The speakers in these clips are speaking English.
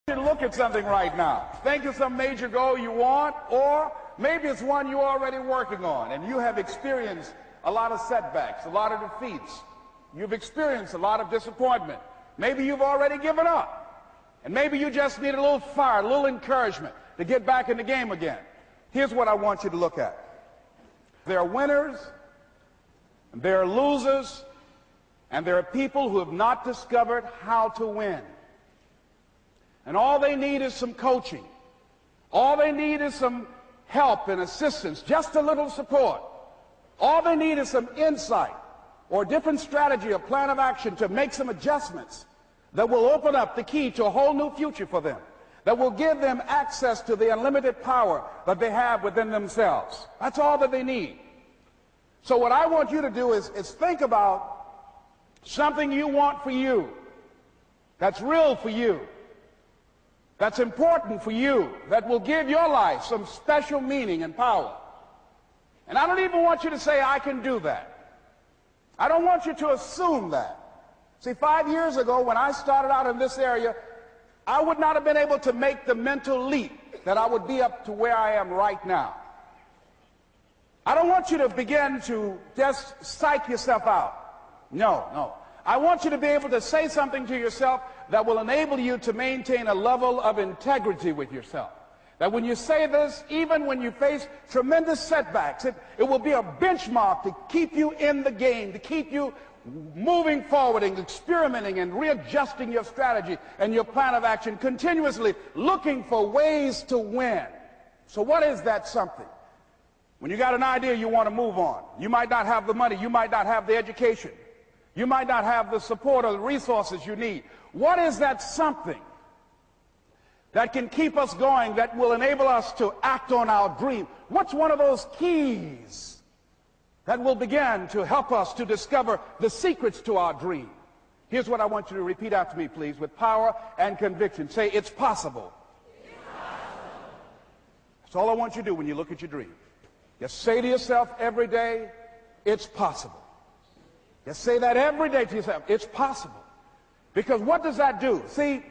You look at something right now. Think of some major goal you want, or maybe it's one you're already working on and you have experienced a lot of setbacks, a lot of defeats. You've experienced a lot of disappointment. Maybe you've already given up. And maybe you just need a little fire, a little encouragement to get back in the game again. Here's what I want you to look at. There are winners, and there are losers, and there are people who have not discovered how to win. And all they need is some coaching. All they need is some help and assistance, just a little support. All they need is some insight or a different strategy, a plan of action to make some adjustments that will open up the key to a whole new future for them, that will give them access to the unlimited power that they have within themselves. That's all that they need. So what I want you to do is think about something you want for you, that's real for you, that's important for you, that will give your life some special meaning and power. And I don't even want you to say, I can do that. I don't want you to assume that. See, 5 years ago, when I started out in this area, I would not have been able to make the mental leap that I would be up to where I am right now. I don't want you to begin to just psych yourself out. No. I want you to be able to say something to yourself that will enable you to maintain a level of integrity with yourself. That when you say this, even when you face tremendous setbacks, it will be a benchmark to keep you in the game, to keep you moving forward and experimenting and readjusting your strategy and your plan of action, continuously looking for ways to win. So what is that something? When you got an idea you want to move on, you might not have the money, you might not have the education, you might not have the support or the resources you need. What is that something that can keep us going, that will enable us to act on our dream? What's one of those keys that will begin to help us to discover the secrets to our dream? Here's what I want you to repeat after me, please, with power and conviction. Say, it's possible. It's possible. That's all I want you to do when you look at your dream. Just say to yourself every day, it's possible. Just say that every day to yourself, it's possible. Because what does that do? See,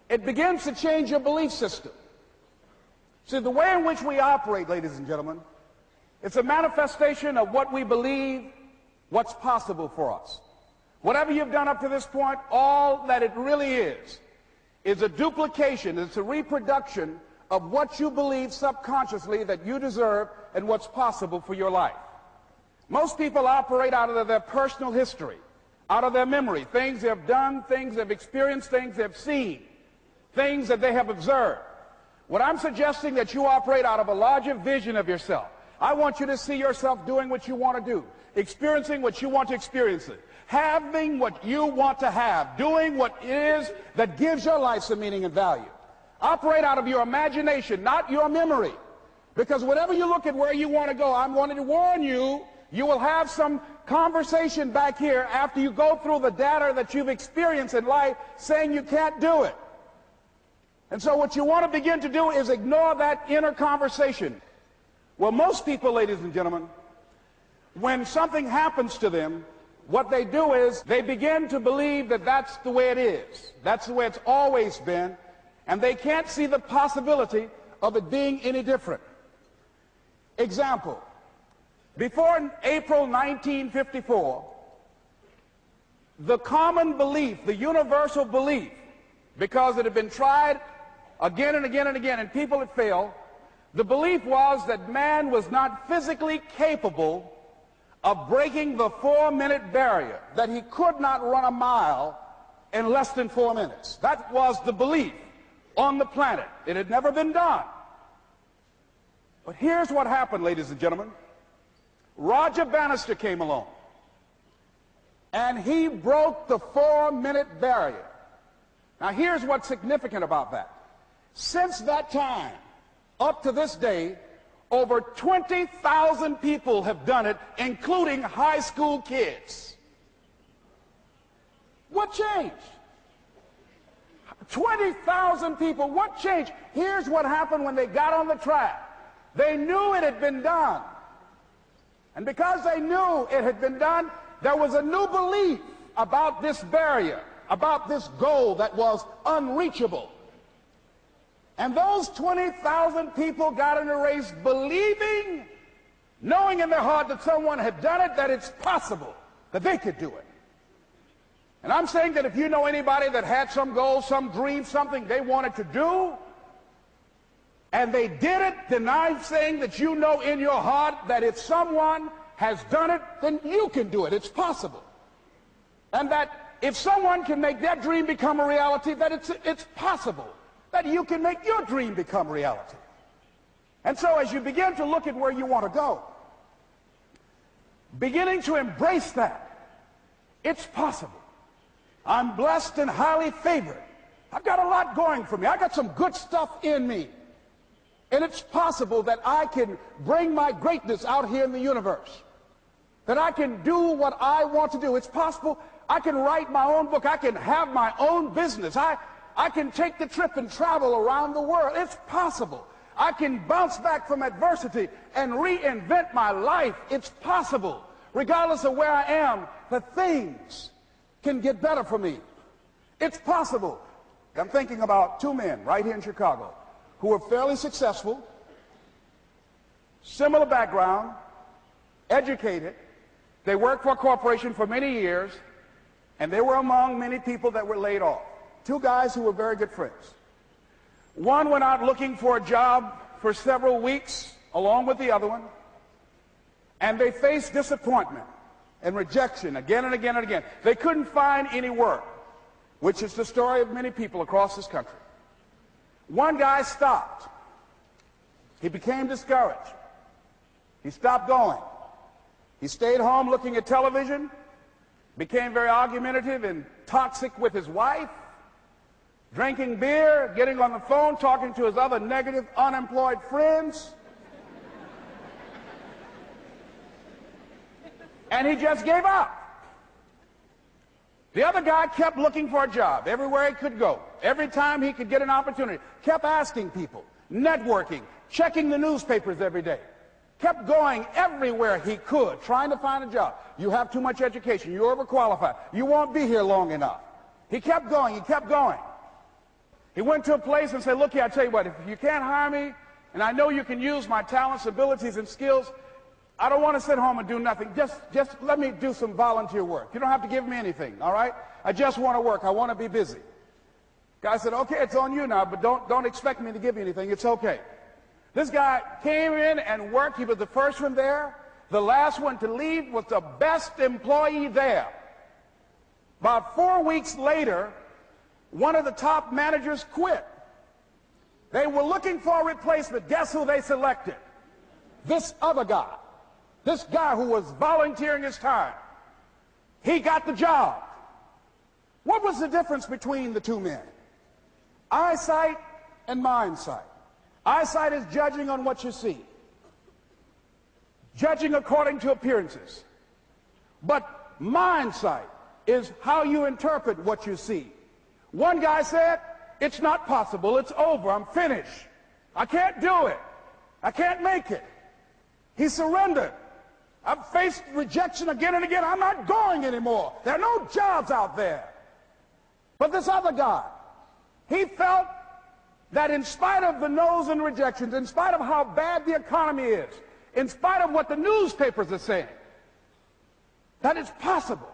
it begins to change your belief system. See, the way in which we operate, ladies and gentlemen, it's a manifestation of what we believe, what's possible for us. Whatever you've done up to this point, all that it really is a duplication, it's a reproduction of what you believe subconsciously that you deserve and what's possible for your life. Most people operate out of their personal history, out of their memory, things they have done, things they've experienced, things they've seen, things that they have observed. What I'm suggesting that you operate out of a larger vision of yourself. I want you to see yourself doing what you want to do, experiencing what you want to experience, having what you want to have, doing what it is that gives your life some meaning and value. Operate out of your imagination, not your memory. Because whenever you look at where you want to go, I'm wanting to warn you, you will have some conversation back here after you go through the data that you've experienced in life saying you can't do it. And so what you want to begin to do is ignore that inner conversation. Well, most people, ladies and gentlemen, when something happens to them, what they do is they begin to believe that that's the way it is. That's the way it's always been. And they can't see the possibility of it being any different. Example, before April 1954, the common belief, the universal belief, because it had been tried again and again and again and people had failed, the belief was that man was not physically capable of breaking the 4-minute barrier, that he could not run a mile in less than 4 minutes. That was the belief on the planet. It had never been done. But here's what happened, ladies and gentlemen. Roger Bannister came along, and he broke the 4-minute barrier. Now, here's what's significant about that. Since that time, up to this day, over 20,000 people have done it, including high school kids. What changed? 20,000 people. What changed? Here's what happened when they got on the track. They knew it had been done. And because they knew it had been done, there was a new belief about this barrier. about this goal that was unreachable. And those 20,000 people got in a race believing, knowing in their heart that someone had done it, that it's possible, that they could do it. And I'm saying that if you know anybody that had some goal, some dream, something they wanted to do, and they did it, then I'm saying that you know in your heart that if someone has done it, then you can do it. It's possible. And that if someone can make their dream become a reality, that it's possible that you can make your dream become reality. And so as you begin to look at where you want to go, beginning to embrace that, it's possible. I'm blessed and highly favored. I've got a lot going for me. I got some good stuff in me. And it's possible that I can bring my greatness out here in the universe. That I can do what I want to do. It's possible I can write my own book. I can have my own business. I can take the trip and travel around the world. It's possible. I can bounce back from adversity and reinvent my life. It's possible. Regardless of where I am, that things can get better for me. It's possible. I'm thinking about two men right here in Chicago who were fairly successful, similar background, educated. They worked for a corporation for many years, and they were among many people that were laid off. Two guys who were very good friends. One went out looking for a job for several weeks along with the other one, and they faced disappointment and rejection again and again and again. They couldn't find any work, which is the story of many people across this country. One guy stopped. He became discouraged. He stopped going. He stayed home looking at television, became very argumentative and toxic with his wife, drinking beer, getting on the phone, talking to his other negative, unemployed friends. And he just gave up. The other guy kept looking for a job everywhere he could go. Every time he could get an opportunity, kept asking people, networking, checking the newspapers every day. Kept going everywhere he could, trying to find a job. You have too much education. You're overqualified. You won't be here long enough. He kept going. He kept going. He went to a place and said, look here, I tell you what, if you can't hire me, and I know you can use my talents, abilities, and skills, I don't want to sit home and do nothing. Just let me do some volunteer work. You don't have to give me anything, all right? I just want to work. I want to be busy. Guy said, okay, it's on you now, but don't expect me to give you anything. It's okay. This guy came in and worked. He was the first one there. The last one to leave was the best employee there. About 4 weeks later, one of the top managers quit. They were looking for a replacement. Guess who they selected? This other guy. This guy who was volunteering his time. He got the job. What was the difference between the two men? Eyesight and mindsight. Eyesight is judging on what you see. Judging according to appearances. But mindsight is how you interpret what you see. One guy said, it's not possible, it's over, I'm finished. I can't do it. I can't make it. He surrendered. I've faced rejection again and again. I'm not going anymore. There are no jobs out there. But this other guy, he felt that in spite of the no's and rejections, in spite of how bad the economy is, in spite of what the newspapers are saying, that it's possible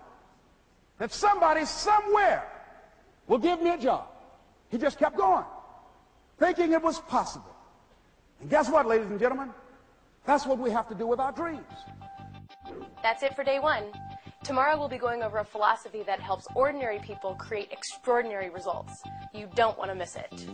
that somebody somewhere will give me a job. He just kept going, thinking it was possible. And guess what, ladies and gentlemen? That's what we have to do with our dreams. That's it for day one. Tomorrow we'll be going over a philosophy that helps ordinary people create extraordinary results. You don't want to miss it.